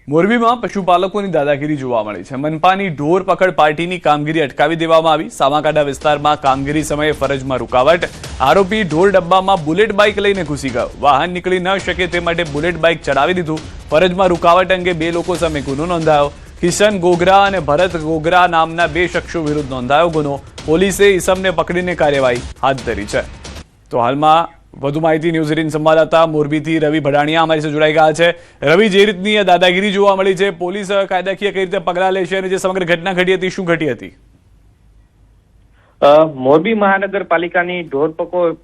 મોરબીમાં પશુપાલકોની દાદાગીરી જોવા મળી છે। મનપાની ઢોર પકડ પાર્ટીની કામગીરી અટકાવી દેવામાં આવી। સામાકાંઠા વિસ્તારમાં કામગીરી સમયે ફરજમાં રૂકાવટ। આરોપી ઢોર ડબ્બામાં બુલેટ બાઇક લઈને ઘૂસી ગયો। વાહન નીકળી ન શકે તે માટે બુલેટ બાઇક ચડાવી દીધું। ફરજમાં રૂકાવટ અંગે 2 લોકો સામે ગુનો નોંધાયો। કિશન ગોગરા અને ભરત ગોગરા નામના 2 શખ્સો વિરુદ્ધ નોંધાયો ગુનો। પોલીસે ઈસમને પકડીને કાર્યવાહી હાથ ધરી છે। તો હાલમાં વધુ માહિતી ન્યૂઝ 18 સંવાદદાતા મોરબીથી રવિ ભડાણિયા અમારી સાથે જોડાઈ ગયા છે। રવિ, જે રીતની દાદાગીરી જોવા મળી છે, પોલીસ કાયદાકીય કઈ રીતે પગલાં લેશે અને જે સમગ્ર ઘટના ઘટી હતી, શું ઘટી હતી? મોરબી મહાનગરપાલિકાની ઢોર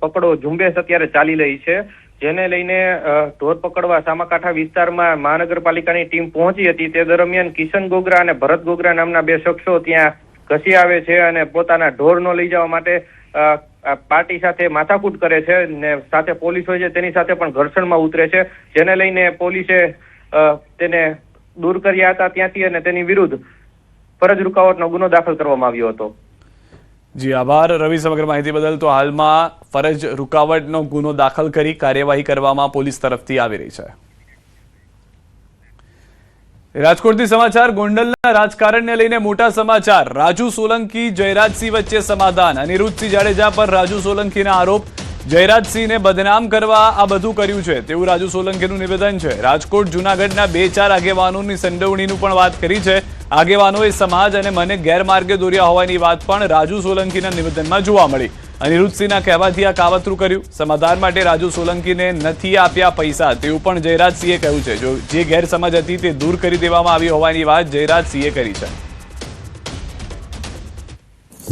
પકડો ઝુંબેશ અત્યારે ચાલી રહી છે, જેને લઈને ઢોર પકડવા સામાકાંઠા વિસ્તારમાં મહાનગરપાલિકાની ટીમ પહોંચી હતી। તે દરમિયાન કિશન ગોગરા અને ભરત ગોગરા નામના 2 શખ્સો ત્યાં ઘસી આવે છે અને પોતાના ઢોરનો લઈ જવા માટે પાર્ટી સાથે માથાકૂટ કરે છે ને સાથે પોલીસ હોય છે તેની સાથે પણ ઘર્ષણમાં ઉતરે છે, જેને લઈને પોલીસે તેને દૂર કર્યા હતા ત્યાંથી અને તેની વિરુદ્ધ ફરજ રૂકાવટનો ગુનો દાખલ કરવામાં આવ્યો હતો। જી આભાર રવિ સમગ્ર માહિતી બદલ। તો હાલમાં ફરજ રૂકાવટનો ગુનો દાખલ કરી કાર્યવાહી કરવામાં પોલીસ તરફથી આવી રહી છે। રાજકોટથી સમાચાર। ગોંડલના રાજકારણને લઈને મોટા સમાચાર। રાજુ સોલંકી જયરાજસિંહ વચ્ચે સમાધાન। અનિરુદ્ધસિંહ જાડેજા પર રાજુ સોલંકીના આરોપ। જયરાજસિંહને બદનામ કરવા આ બધું કર્યું છે તેવું રાજુ સોલંકીનું નિવેદન છે। રાજકોટ જૂનાગઢના 2-4 આગેવાનોની સંડોવણીનું પણ વાત કરી છે। આગેવાનોએ સમાજ અને મને ગેરમાર્ગે દોર્યા હોવાની વાત પણ રાજુ સોલંકીના નિવેદનમાં જોવા મળી। અનિરુદ્ધસિંહના કહેવાથી આ કાવતરું કર્યું। સમાધાન માટે રાજુ સોલંકીને નથી આપ્યા પૈસા તેવું પણ જયરાજસિંહે કહ્યું છે। જે ગેરસમજ હતી તે દૂર કરી દેવામાં આવી હોવાની વાત જયરાજસિંહે કરી છે।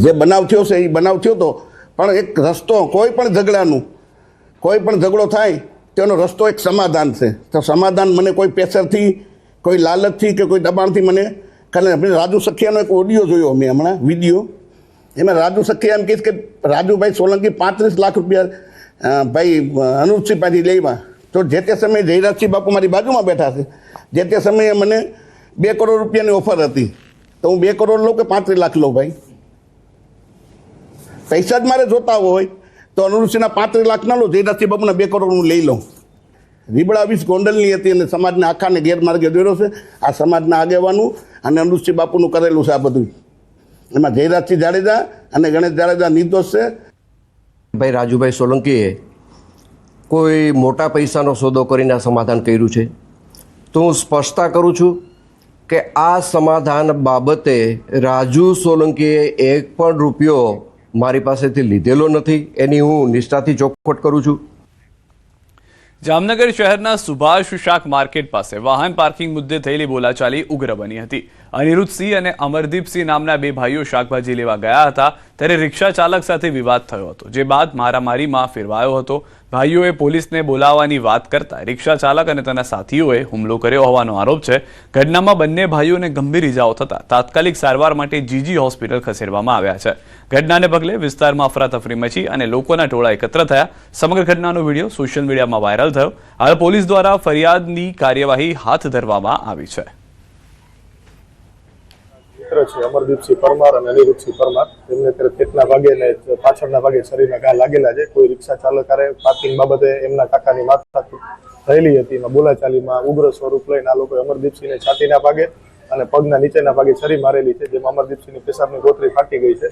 જે બનાવ થયો છે એ બનાવ થયો તો પણ એક રસ્તો કોઈ પણ ઝઘડાનું કોઈ પણ ઝઘડો થાય તેનો રસ્તો એક સમાધાન છે। તો સમાધાન મને કોઈ પ્રેશરથી કોઈ લાલચથી કે કોઈ દબાણથી મને રાજુ સખિયાનો એક ઓડિયો જોયો મેં હમણાં વિડીયો, એમાં રાજુ સખિયા એમ કહીશ કે રાજુભાઈ સોલંકી 35 લાખ રૂપિયા ભાઈ અનુજસિંહ પાસેથી લેવા। તો જે તે સમયે જયરાજસિંહ બાપુ મારી બાજુમાં બેઠા છે, જે તે સમયે મને 2 કરોડ રૂપિયાની ઓફર હતી, તો હું 2 કરોડ લઉં કે 35 લાખ લઉં? ભાઈ પૈસા જ મારે જોતા હોય તો અનુજસિંહના 35 લાખ ના લો, જયરાજસિંહ બાપુના 2 કરોડ હું લઈ લઉં। રીબડા વીસ ગોંડલની હતી અને સમાજના આખાને ગેરમાર્ગે દોર્યો છે। આ સમાજના આગેવાનું અને અનુજસિંહ બાપુનું કરેલું છે આ બધું। એમાં જયરાજસિંહ જાડેજા અને ગણેશ જાડેજા નિર્દોષ છે। ભાઈ રાજુભાઈ સોલંકીએ કોઈ મોટા પૈસાનો સોદો કરીને સમાધાન કર્યું છે, તો હું સ્પષ્ટતા કરું છું કે આ સમાધાન બાબતે રાજુ સોલંકીએ 1 પણ રૂપિયો મારી પાસેથી લીધેલો નથી, એની હું નિષ્ઠાથી ચોખવટ કરું છું। જામનગર શહેરના સુભાષ શાક માર્કેટ પાસે વાહન પાર્કિંગ મુદ્દે થયેલી બોલાચાલી ઉગ્ર બની હતી। અનિરુદ્ધસિંહ અને અમરદીપસિંહ નામના 2 ભાઈઓ શાકભાજી લેવા ગયા હતા ત્યારે રિક્ષા ચાલક સાથે વિવાદ થયો હતો, જે બાદ મારામારીમાં ફેરવાયો હતો। ભાઈઓએ પોલીસને બોલાવવાની વાત કરતા રિક્ષા ચાલક અને તેના સાથીઓએ હુમલો કર્યો હોવાનો આરોપ છે। ઘટનામાં બંને ભાઈઓને ગંભીર ઇજાઓ થતા તાત્કાલિક સારવાર માટે જીજી હોસ્પિટલ ખસેડવામાં આવ્યા છે। ઘટનાને પગલે વિસ્તારમાં અફરાતફરી મચી અને લોકોના ટોળા એકત્ર થયા। સમગ્ર ઘટનાનો વિડીયો સોશિયલ મીડિયામાં વાયરલ થયો। હાલ પોલીસ દ્વારા ફરિયાદની કાર્યવાહી હાથ ધરવામાં આવી છે। અમરદીપસિંહ પરમાર અને અનિરુદ્ધસિંહ પરમાર, એમને પેટના ભાગે ને પાછળના ભાગે શરીરના ઘા લાગેલા છે। કોઈ રિક્ષા ચાલકારે પાર્કિંગ બાબતે એમના કાકાની માથાકૂટ થયેલી હતી, એમાં બોલાચાલીમાં ઉગ્ર સ્વરૂપ લઈને આ લોકોએ અમરદીપસિંહને છાતીના ભાગે અને પગના નીચેના ભાગે છરી મારેલી છે, જેમાં અમરદીપસિંહની પેશાબની ગોતરી ફાટી ગઈ છે।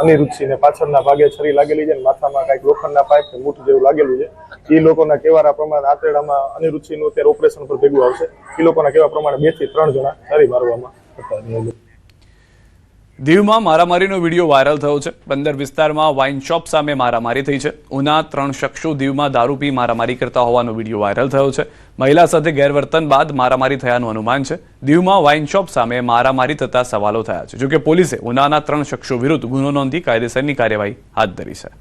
અનિરુદ્ધસિંહને પાછળના ભાગે છરી લાગેલી છે અને માથામાં કંઈક લોખંડના પાઇપ કે મૂઠ જેવું લાગેલું છે। એ લોકોના કહેવા પ્રમાણે આતરડામાં અનિરુદ્ધસિંહનું અત્યારે ઓપરેશન પર ભેગું આવશે। એ લોકોના કહેવા પ્રમાણે 2 થી 3 જણા છરી મારવામાં હતા। દીવમાં મારામારીનો વિડીયો વાયરલ થયો છે। બંદર વિસ્તારમાં વાઇન શોપ સામે મારામારી થઈ છે। ઉના 3 શખ્સો દીવમાં દારૂ પી મારામારી કરતા હોવાનો વિડીયો વાયરલ થયો છે। મહિલા સાથે ગેરવર્તન બાદ મારામારી થયાનું અનુમાન છે। દીવમાં વાઇન શોપ સામે મારામારી થતા સવાલો થયા છે, જોકે પોલીસે ઉનાના 3 શખ્સો વિરુદ્ધ ગુનો નોંધી કાયદેસરની કાર્યવાહી હાથ ધરી છે।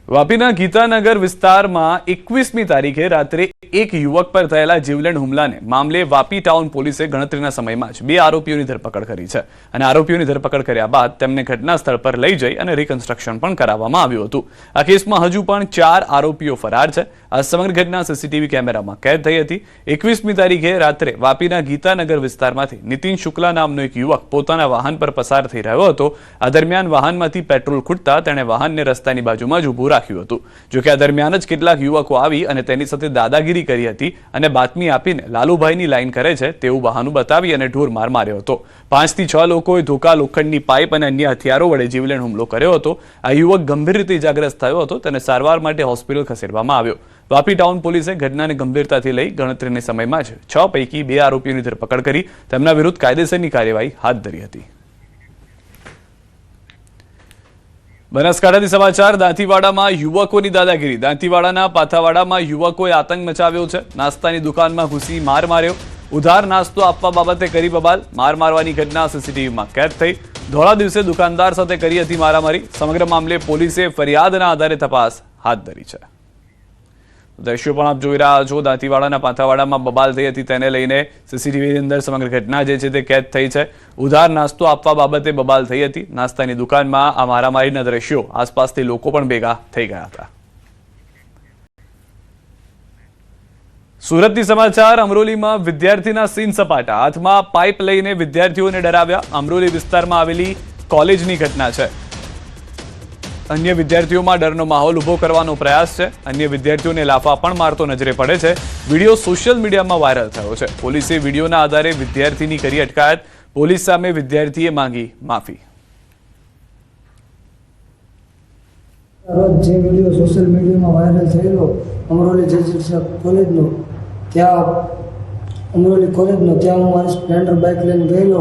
વાપીના ગીતાનગર વિસ્તારમાં 21મી તારીખે રાત્રે એક યુવક પર થયેલા જીવલેણ હુમલાને મામલે વાપી ટાઉન પોલીસે ગણતરીના સમયમાં જ 2 આરોપીઓની ધરપકડ કરી છે અને આરોપીઓની ધરપકડ કર્યા બાદ તેમને ઘટના સ્થળ પર લઈ જઈ અને રિકન્સ્ટ્રક્શન પણ કરાવવામાં આવ્યું હતું. આ કેસમાં હજુ પણ 4 આરોપીઓ ફરાર છે. આ સમગ્ર ઘટના સીસીટીવી કેમેરામાં કેદ થઈ હતી. 21મી તારીખે રાત્રે વાપીના ગીતાનગર વિસ્તારમાંથી નીતિન શુક્લા નામનો એક યુવક પોતાના વાહન પર પસાર થઈ રહ્યો હતો. આ દરમિયાન વાહનમાંથી પેટ્રોલ ખૂટતા તેણે વાહનને રસ્તાની બાજુમાં જ ઊભું રાખ્યું હતું. જોકે આ દરમિયાન જ કેટલાક યુવકો આવી અને તેની સાથે દાદાગીરી કરી હતી અને બાતમી આપીને લાલુભાઈની લાઈન કરે છે તેવું બહાનું બતાવી અને ઢોરમાર માર્યો હતો. 5 થી 6 લોકોએ ધોકા, લોખંડની પાઇપ અને અન્ય હથિયારો વડે જીવલેણ હુમલો કર્યો હતો. આ યુવક ગંભીર રીતે ઇજાગ્રસ્ત થયો હતો. તેને સારવાર માટે હોસ્પિટલ ખસેડવામાં આવ્યો. વાપી ટાઉન પોલીસે ઘટનાને ગંભીરતાથી લઈ ગણતરીના સમયમાં જ 6 પૈકી 2 આરોપીઓની ધરપકડ કરી તેમના વિરુદ્ધ કાયદેસરની કાર્યવાહી હાથ ધરી હતી. બનાસકાંઠાથી સમાચાર. દાંતીવાડામાં યુવકોની દાદાગીરી. દાંતીવાડાના પાથાવાડામાં યુવકોએ આતંક મચાવ્યો છે. નાસ્તાની દુકાનમાં ઘૂસી માર માર્યો. ઉધાર નાસ્તો આપવા બાબતે કરી બબાલ. માર મારવાની ઘટના સીસીટીવીમાં કેદ થઈ. ધોળા દિવસે દુકાનદાર સાથે કરી હતી મારામારી. સમગ્ર મામલે પોલીસે ફરિયાદના આધારે તપાસ હાથ ધરી છે. દ્રશ્યો પણ આપ જોઈ રહ્યા છો. દાંતીવાડાના પાથાવાડામાં બબાલ થઈ હતી તેને લઈને સીસીટીવીની અંદર સમગ્ર ઘટના જે છે તે કેદ થઈ છે. ઉધાર નાસ્તો આપવા બાબતે બબાલ થઈ હતી. નાસ્તાની દુકાનમાં આ મારામારીના દ્રશ્યો આસપાસથી લોકો પણ ભેગા થઈ ગયા હતા. સુરતથી સમાચાર. અમરોલીમાં વિદ્યાર્થીના સીન સપાટા. હાથમાં પાઇપ લઈને વિદ્યાર્થીઓને ડરાવ્યા. અમરોલી વિસ્તારમાં આવેલી કોલેજની ઘટના છે. અન્ય વિદ્યાર્થીઓમાં ડરનો માહોલ ઉભો કરવાનો પ્રયાસ છે. અન્ય વિદ્યાર્થીઓને લાફા પણ મારતો નજરે પડે છે. વિડીયો સોશિયલ મીડિયામાં વાયરલ થયો છે. પોલીસે વિડીયોના આધારે વિદ્યાર્થીની કરી અટકાયત. પોલીસ સામે વિદ્યાર્થીએ માંગી માફી. રોજ જે વિડીયો સોશિયલ મીડિયામાં વાયરલ થયેલો અમરોલી જે કોલેજનો ત્યાં હું મારી સ્પ્લેન્ડર બાઇક લઈને ગયેલો.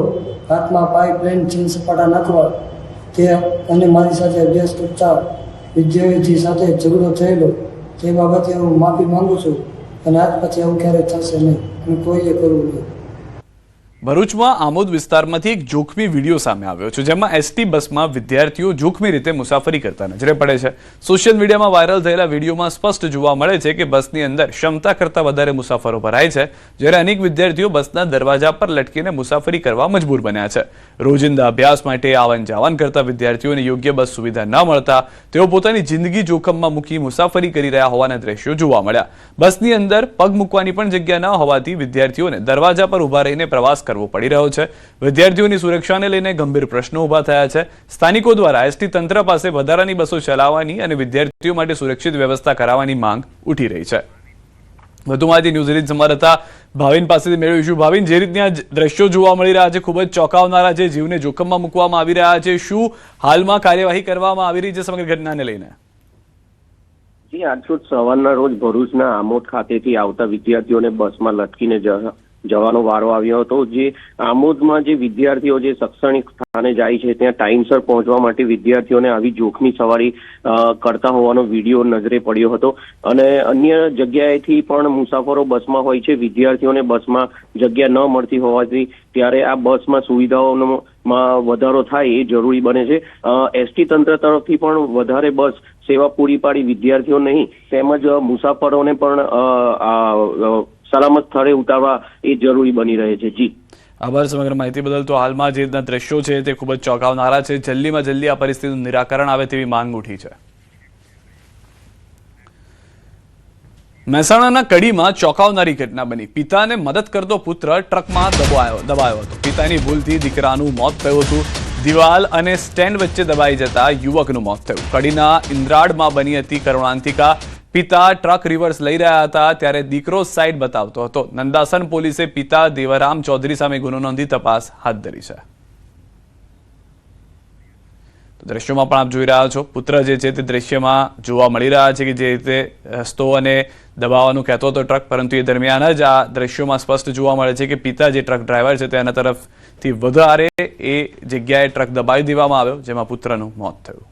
હાથમાં પાઇપ લઈને ચીન સપાટા નાખવા તે અને મારી સાથે અભ્યાસ કરતા વિદ્યાર્થી સાથે ઝઘડો થયેલો. તે બાબતે હું માફી માંગુ છું અને આજ પછી આવું ક્યારેય થશે નહીં અને કોઈએ કરવું નહીં. ભરૂચમાં આમોદ વિસ્તારમાંથી એક જોખમી વિડીયો સામે આવ્યો છે જેમાં એસટી બસમાં વિદ્યાર્થીઓ જોખમી રીતે મુસાફરી કરતા નજરે પડે છે. સોશિયલ મીડિયામાં વાયરલ થયેલા વિડીયોમાં સ્પષ્ટ જોવા મળે છે કે બસની અંદર ક્ષમતા કરતાં વધારે મુસાફરો ભરાય છે, જ્યારે અનેક વિદ્યાર્થીઓ બસના દરવાજા પર લટકીને મુસાફરી કરવા મજબૂર બન્યા છે. રોજિંદા અભ્યાસ માટે આવન જાવન કરતા વિદ્યાર્થીઓને યોગ્ય બસ સુવિધા ન મળતા તેઓ પોતાની જિંદગી જોખમમાં મૂકી મુસાફરી કરી રહ્યા હોવાના દ્રશ્યો જોવા મળ્યા. બસની અંદર પગ મૂકવાની પણ જગ્યા ન હોવાથી વિદ્યાર્થીઓને દરવાજા પર ઉભા રહીને પ્રવાસ કરવો પડી રહ્યો છે. વિદ્યાર્થીઓની સુરક્ષાને લઈને ગંભીર પ્રશ્નો ઉભા થયા છે. સ્થાનિકો દ્વારા એસટી તંત્ર પાસે વધારાની બસો ચલાવવાની અને વિદ્યાર્થીઓ માટે સુરક્ષિત વ્યવસ્થા કરાવવાની માંગ ઉઠી રહી છે. વધુ માહિતી ન્યૂઝ 18 સંવાદદાતા ભાવિન પાસેથી મેળવીશું. ભાવિન, જે રીતના દ્રશ્યો જોવા મળી રહ્યા છે ખૂબ જ ચોંકાવનારા છે, જીવને જોખમમાં મૂકવામાં આવી રહ્યા છે, શું હાલમાં કાર્યવાહી કરવામાં આવી રહી છે સમગ્ર ઘટનાને લઈને? જી, આજ રોજ સવારના રોજ ભરૂચના આમોદ ખાતેથી આવતા વિદ્યાર્થીઓને બસમાં લટકીને જવાનો વારો આવ્યો હતો. જે આમોદમાં જે વિદ્યાર્થીઓ જે શૈક્ષણિક સ્થાને જાય છે ત્યાં ટાઈમસર પહોંચવા માટે વિદ્યાર્થીઓને આવી જોખમી સવારી કરતા હોવાનો વિડીયો નજરે પડ્યો હતો અને અન્ય જગ્યાએથી પણ મુસાફરો બસમાં હોય છે. વિદ્યાર્થીઓને બસમાં જગ્યા ન મળતી હોવાથી ત્યારે આ બસમાં સુવિધાઓમાં વધારો થાય એ જરૂરી બને છે. એસટી તંત્ર તરફથી પણ વધારે બસ સેવા પૂરી પાડી વિદ્યાર્થીઓ નહીં તેમજ મુસાફરોને પણ સલામત સ્થળે ઉતારવા એ જરૂરી બની રહે છે. જી, આભાર સમગ્ર માહિતી બદલ. તો હાલમાં જે રીતના દ્રશ્યો છે તે ખૂબ જ ચોંકાવનારા છે. જલ્દીમાં જલ્દી આ પરિસ્થિતિનું નિરાકરણ આવે તેવી માંગ ઉઠી છે. મહેસાણાના કડીમાં ચોંકાવનારી ઘટના બની. પિતાને મદદ કરતો પુત્ર ટ્રકમાં દબાયો હતો. પિતાની ભૂલથી દીકરાનું મોત થયું હતું. દિવાલ અને સ્ટેન્ડ વચ્ચે દબાઈ જતા યુવકનું મોત થયું. કડીના ઇન્દ્રાડમાં બની હતી કરુણાંતિકા. પિતા ટ્રક રિવર્સ લઈ રહ્યા હતા ત્યારે દીકરો સાઈડ બતાવતો હતો. નંદાસન પોલીસે પિતા દેવરામ ચૌધરી સામે ગુનો નોંધી તપાસ હાથ ધરી છે. તો દ્રશ્યોમાં પણ આપ જોઈ રહ્યા છો, પુત્ર જે છે તે દ્રશ્યમાં જોવા મળી રહ્યા છે કે જે રીતે રસ્તો અને દબાવવાનું કહેતો હતો ટ્રક, પરંતુ એ દરમિયાન જ આ દ્રશ્યોમાં સ્પષ્ટ જોવા મળે છે કે પિતા જે ટ્રક ડ્રાઈવર છે તેના તરફથી વધારે એ જગ્યાએ ટ્રક દબાવી દેવામાં આવ્યો, જેમાં પુત્રનું મોત થયું.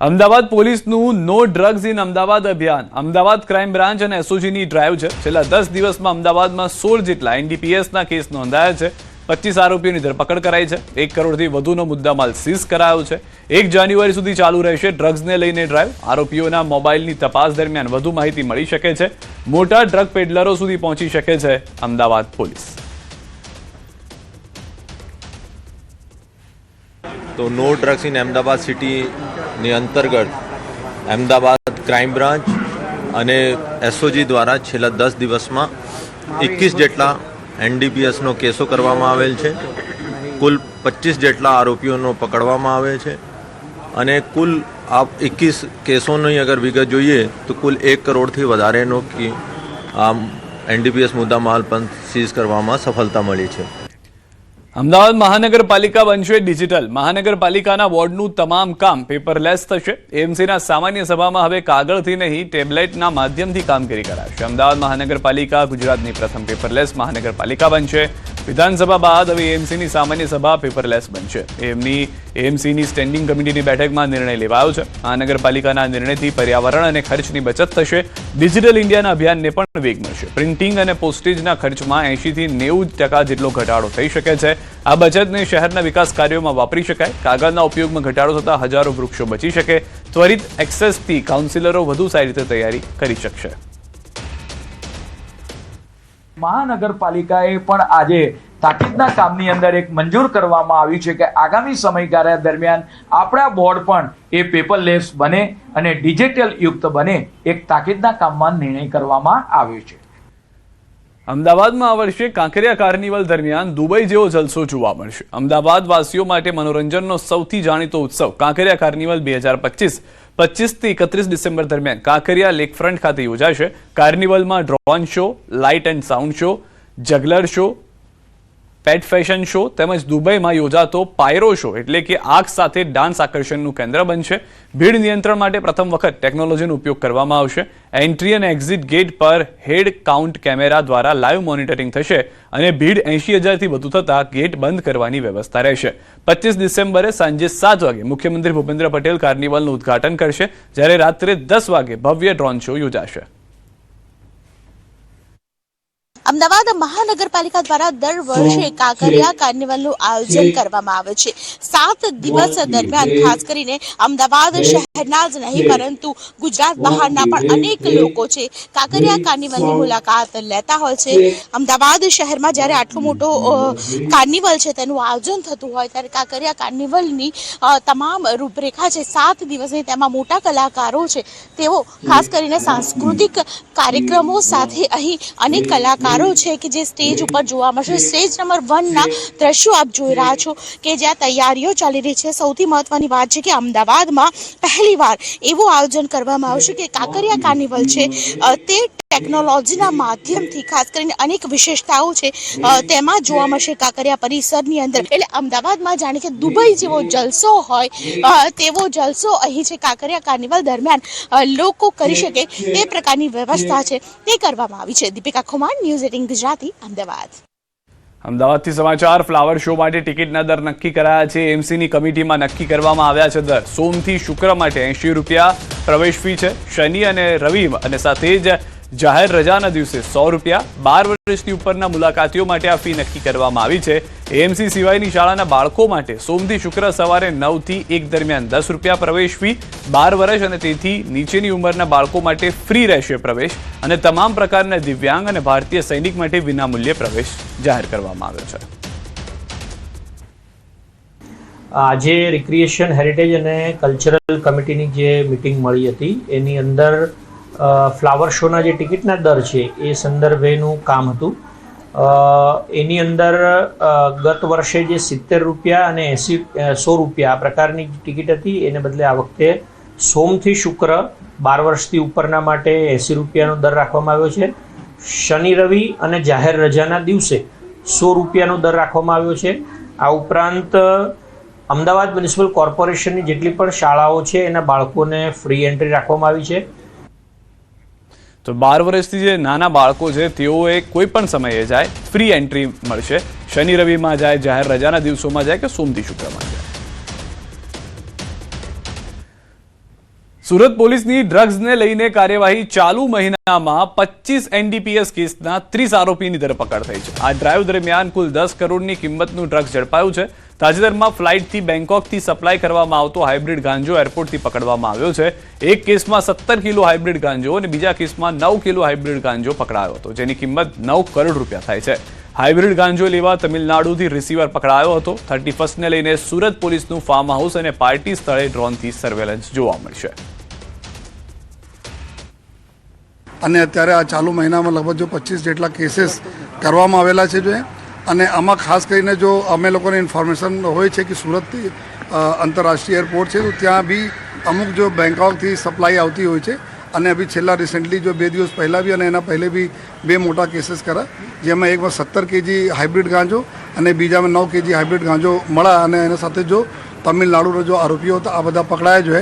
અમદાવાદ પોલીસનું નો ડ્રગ્સ ઇન અમદાવાદ અભિયાન. અમદાવાદ ક્રાઇમ બ્રાન્ચ અને એસઓજીની ડ્રાઈવ છે. છેલ્લા 10 દિવસમાં અમદાવાદમાં 16 જેટલા એનડીપીએસના કેસ નોંધાયા છે. 25 આરોપીઓની ધરપકડ કરાઈ છે. 1 કરોડથી વધુનો મુદ્દામાલ સીઝ કરાયો છે. 1 જાન્યુઆરી સુધી ચાલુ રહેશે ડ્રગ્સને લઈને ડ્રાઈવ. આરોપીઓના મોબાઈલની તપાસ દરમિયાન વધુ માહિતી મળી શકે છે. મોટા ડ્રગ પેડલરો સુધી પહોંચી શકે છે અમદાવાદ પોલીસ. તો નો ડ્રગ્સ ઇન અમદાવાદ સિટીની અંતર્ગત અમદાવાદ ક્રાઇમ બ્રાન્ચ અને એસઓજી દ્વારા છેલ્લા 10 દિવસમાં 21 જેટલા એનડીપીએસનો કેસો કરવામાં આવેલ છે. કુલ 25 જેટલા આરોપીઓનો પકડવામાં આવે છે અને કુલ આ 21 કેસોની અગર વિગત જોઈએ તો કુલ 1 કરોડથી વધારેનો એનડીપીએસ મુદ્દામાલ પણ સીઝ કરવામાં સફળતા મળી છે. અમદાવાદ મહાનગરપાલિકા બનશે ડિજિટલ. મહાનગરપાલિકાના વોર્ડનું તમામ કામ પેપરલેસ થશે. એએમસીના સામાન્ય સભામાં હવે કાગળથી નહીં ટેબ્લેટના માધ્યમથી કામગીરી કરાશે. અમદાવાદ મહાનગરપાલિકા ગુજરાતની પ્રથમ પેપરલેસ મહાનગરપાલિકા બનશે. વિધાનસભા બાદ હવે એએમસીની સામાન્ય સભા પેપરલેસ બનશે. એએમસીની સ્ટેન્ડિંગ કમિટીની બેઠકમાં નિર્ણય લેવાયો છે. મહાનગરપાલિકાના નિર્ણયથી પર્યાવરણ અને ખર્ચની બચત થશે. ડિજિટલ ઇન્ડિયાના અભિયાનને પણ વેગ મળશે. પ્રિન્ટિંગ અને પોસ્ટેજના ખર્ચમાં 80 થી 90% જેટલો ઘટાડો થઈ શકે છે. આ બચતને શહેરના વિકાસ કાર્યોમાં વાપરી શકાય. કાગળના ઉપયોગમાં ઘટાડો થતા હજારો વૃક્ષો બચી શકે. ત્વરિત એક્સેસથી કાઉન્સિલરો વધુ સારી રીતે તૈયારી કરી શકશે. મહાનગરપાલિકાએ પણ આજે તાકીદના કામની અંદર એક મંજૂર કરવામાં આવ્યું છે કે આગામી સમયગાળા દરમિયાન આપણા બોર્ડ પણ એ પેપરલેસ બને અને ડિજિટલ યુક્ત બને એક તાકીદના કામમાં નિર્ણય કરવામાં આવ્યો છે. અમદાવાદમાં આ વર્ષે કાંકરિયા કાર્નિવલ દરમિયાન દુબઈ જેવો જલસો જોવા મળશે. અમદાવાદ વાસીઓ માટે મનોરંજનનો સૌથી જાણીતો ઉત્સવ કાંકરિયા કાર્નિવલ 2025 25 થી 31 ડિસેમ્બર દરમિયાન કાંકરિયા લેકફ્રન્ટ ખાતે યોજાશે. કાર્નિવલમાં drone show, light and sound show, juggler show, pet fashion show તેમજ દુબઈમાં યોજાતો પાયરો શો એટલે કે આગ સાથે ડાન્સ આકર્ષણનું કેન્દ્ર બનશે. ભીડ નિયંત્રણ માટે પ્રથમ વખત ટેકનોલોજીનો ઉપયોગ કરવામાં આવશે. એન્ટ્રી અને એક્ઝિટ ગેટ પર હેડ કાઉન્ટ કેમેરા દ્વારા લાઈવ મોનિટરિંગ થશે અને ભીડ 80,000થી વધુ થતા ગેટ બંધ કરવાની વ્યવસ્થા રહેશે. 25 ડિસેમ્બરે સાંજે 7 વાગે મુખ્યમંત્રી ભૂપેન્દ્ર પટેલ કાર્નિવલનું ઉદ્ઘાટન કરશે, જ્યારે રાત્રે 10 વાગે ભવ્ય ડ્રોન શો યોજાશે. અમદાવાદ મહાનગરપાલિકા દ્વારા દર વર્ષે કાંકરિયા કાર્નિવલનું આયોજન કરવામાં આવે છે. 7 દિવસ દરમિયાન ખાસ કરીને અમદાવાદ શહેરના જ નહીં પરંતુ ગુજરાત બહારના પણ અનેક લોકો છે કાંકરિયા કાર્નિવલની મુલાકાત લેતા હોય છે. અમદાવાદ શહેરમાં જ્યારે આટલો મોટો કાર્નિવલ છે તેનું આયોજન થતું હોય ત્યારે કાંકરિયા કાર્નિવલની તમામ રૂપરેખા છે 7 દિવસની, તેમાં મોટા કલાકારો છે તેઓ ખાસ કરીને સાંસ્કૃતિક કાર્યક્રમો સાથે અહીં અનેક કલાકારો છે કે જે સ્ટેજ ઉપર જોવા મળશે. સ્ટેજ નંબર 1 ના દ્રશ્યો આપ જોઈ રહ્યા છો કે જ્યાં તૈયારીઓ ચાલી રહી છે. સૌથી મહત્વની વાત છે કે અમદાવાદમાં પહેલીવાર એવું આયોજન કરવામાં આવશે કે કાંકરિયા કાર્નિવલ છે તે ટેકનોલોજીના માધ્યમથી ખાસ કરીને અનેક વિશેષતાઓ છે તેમાં જોવા મળશે કાંકરિયા પરિસરની અંદર. એટલે અમદાવાદમાં જાણે કે દુબઈ જેવો જલસો હોય તેવો જલસો અહીં છે કાંકરિયા કાર્નિવલ દરમિયાન લોકો કરી શકે તે પ્રકારની વ્યવસ્થા છે તે કરવામાં આવી છે. દીપિકા ખુમાર, ન્યૂઝ 18 ગુજરાતી, અમદાવાદ. અમદાવાદથી સમાચાર. ફ્લાવર શો માટે ટિકિટના દર નક્કી કરાયા છે. એએમસીની કમિટીમાં નક્કી કરવામાં આવ્યા છે દર. સોમથી શુક્ર માટે 80 રૂપિયા પ્રવેશ ફી છે. શનિ અને રવિ અને સાથે જ જાહેર રજાના દિવસે 100 રૂપિયા. 12 વર્ષથી ઉપરના મુલાકાતીઓ માટે આ ફી નક્કી કરવામાં આવી છે. એએમસી સિવાયની શાળાના બાળકો માટે સોમથી શુક્ર સવારે 9 થી 1 દરમિયાન 10 રૂપિયા પ્રવેશ ફી. 12 વર્ષ અને તેથી નીચેની ઉંમરના બાળકો માટે ફ્રી રહેશે પ્રવેશ અને તમામ પ્રકારના દિવ્યાંગ અને ભારતીય સૈનિક માટે વિનામૂલ્યે પ્રવેશ જાહેર કરવામાં આવ્યો છે. આજે રિક્રિએશન, હેરિટેજ અને કલ્ચરલ કમિટીની જે મિટિંગ મળી હતી એની અંદર ફ્લાવર શોના જે ટિકિટના દર છે એ સંદર્ભેનું કામ હતું. એની અંદર ગત વર્ષે જે 70 રૂપિયા અને 100 રૂપિયા આ પ્રકારની ટિકિટ હતી એને બદલે આ વખતે સોમથી શુક્ર 12 વર્ષથી ઉપરના માટે 80 રૂપિયાનો દર રાખવામાં આવ્યો છે. શનિ રવિ અને જાહેર રજાના દિવસે 100 રૂપિયાનો દર રાખવામાં આવ્યો છે. આ ઉપરાંત અમદાવાદ મ્યુનિસિપલ કોર્પોરેશનની જેટલી પણ શાળાઓ છે એના બાળકોને ફ્રી એન્ટ્રી રાખવામાં આવી છે. તો 12 વર્ષથી જે નાના બાળકો છે તેઓએ કોઈ પણ સમયે જાય ફ્રી એન્ટ્રી મળશે. શનિ રવિમાં જાય, જાહેર રજાના દિવસોમાં જાય કે સોમથી શુક્રમાં જાય. સુરત પોલીસની ડ્રગ્સને લઈને કાર્યવાહી ચાલુ મહિનામાં 25 એનડીપીએસ કેસના 30 આરોપીની ધરપકડ થઈ છે. આ ડ્રાઈવ દરમિયાન કુલ 10 કરોડની કિંમતનું ડ્રગ્સ ઝડપાયું છે. તાજેતરમાં ફ્લાઇટથી બેંકોકથી સપ્લાય કરવામાં આવતો હાઇબ્રિડ ગાંજો એરપોર્ટથી પકડવામાં આવ્યો છે. એક કેસમાં 17 કિલો હાઇબ્રિડ ગાંજો અને બીજા કેસમાં 9 કિલો હાઇબ્રિડ ગાંજો પકડાયો હતો, જેની કિંમત 9 કરોડ રૂપિયા થાય છે. હાઇબ્રિડ ગાંજો લેવા તમિલનાડુથી રિસીવર પકડાયો હતો. 31ને લઈને સુરત પોલીસનું ફાર્મ હાઉસ અને પાર્ટી સ્થળે ડ્રોનથી સર્વેલન્સ જોવા મળશે. અને અત્યારે આ ચાલુ મહિનામાં લગભગ જો 25 જેટલા કેસીસ કરવામાં આવેલા છે જો અને આમાં ખાસ કરીને જો અમે લોકોને ઇન્ફોર્મેશન હોય છે કે સુરતથી આંતરરાષ્ટ્રીય એરપોર્ટ છે તો ત્યાં બી અમુક જો બેંકોકથી સપ્લાય આવતી હોય છે. અને અભી છેલ્લા રિસેન્ટલી જો 2 દિવસ પહેલાં બી અને એના પહેલે બી 2 મોટા કેસીસ કર્યા, જેમાં એકમાં 17 કેજી હાઇબ્રિડ ગાંજો અને બીજામાં 9 કેજી હાઇબ્રિડ ગાંજો મળ્યા અને એના સાથે જો તમિલનાડુના જો આરોપીઓ હતા આ બધા પકડાયા જો